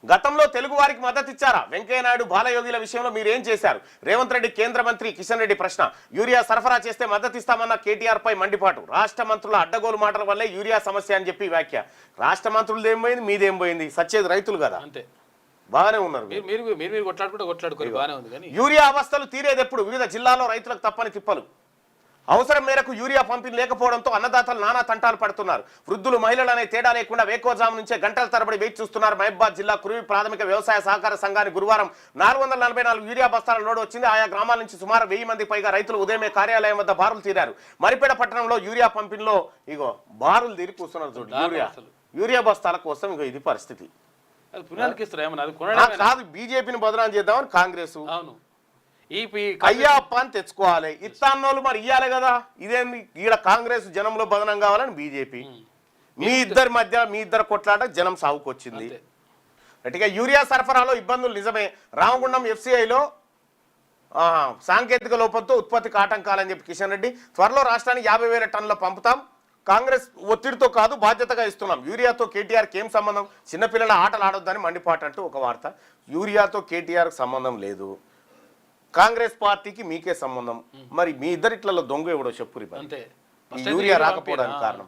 గతంలో తెలుగు వారికి మద్దతు ఇచ్చారా? వెంకయ్యనాయుడు బాలయోగిల విషయంలో మీరేం చేశారు? రేవంత్ రెడ్డి కేంద్ర మంత్రి కిషన్ రెడ్డి ప్రశ్న. యూరియా సరఫరా చేస్తే మద్దతు ఇస్తామన్న కేటీఆర్ పై మండిపాటు. రాష్ట్ర మంత్రుల అడ్డగోలు మాటల వల్లే యూరియా సమస్య అని చెప్పి వ్యాఖ్య. రాష్ట్ర మంత్రులది ఏం పోయింది, మీదేం పోయింది? సచ్చేది రైతులు కదా, అంతే. బాగానే ఉన్నారు. మీరు కొట్లాడుకోరు, బాగానే ఉంది. కానీ యూరియా అవస్థలు తీరేది ఎప్పుడు? వివిధ జిల్లాల్లో రైతులకు తప్పని తిప్పలు. అవసరం మేరకు యూరియా పంపిణీ లేకపోవడంతో అన్నదాతలు నానా తంటాలు పడుతున్నారు. వృద్ధులు, మహిళలు అనే తేడా లేకుండా వేకోజాము నుంచే గంటల తరబడి వేచి చూస్తున్నారు. మహబూబాద్ జిల్లా కురువి ప్రాథమిక వ్యవసాయ సహకార సంఘానికి గురువారం 444 యూరియా బస్తాల లోడ్ వచ్చింది. ఆయా గ్రామాల నుంచి సుమారు 1000 మంది పైగా రైతులు ఉదయమే కార్యాలయం వద్ద బారులు తీరారు. మరిపేడ పట్టణంలో యూరియా పంపిణీలో ఇగో బారులు తీరి కూర్చున్నారు. చూడు, యూరియా బస్తాల కోసం ఇగో ఇది పరిస్థితి. కాదు, బీజేపీని బదనాం చేద్దామని కాంగ్రెస్ అయ్యప్ప అని తెచ్చుకోవాలి. ఇస్తాన్నోళ్ళు మరి ఇయ్యాలి కదా. ఇదేంది ఈడ కాంగ్రెస్ జనంలో బదనం కావాలని బీజేపీ. మీ ఇద్దరి మధ్య మీ ఇద్దరు కొట్లాట జనం సాగుకొచ్చింది. గట్టిగా యూరియా సరఫరాలో ఇబ్బందులు నిజమే. రామగుండం ఎఫ్సిఐలో సాంకేతిక లోపంతో ఉత్పత్తికి ఆటంకాలని చెప్పి కిషన్ రెడ్డి. త్వరలో రాష్ట్రానికి 50,000 టన్నులు పంపుతాం. కాంగ్రెస్ ఒత్తిడితో కాదు, బాధ్యతగా ఇస్తున్నాం. యూరియాతో కేటీఆర్కి ఏం సంబంధం? చిన్నపిల్లల ఆటలు ఆడొద్దని మండిపాటంటూ ఒక వార్త. యూరియాతో కేటీఆర్కి సంబంధం లేదు, కాంగ్రెస్ పార్టీకి మీకే సంబంధం. మరి మీ ఇద్దరిట్లలో దొంగ ఎవడో చెప్పురి. యూరియా రాకపోవడానికి కారణం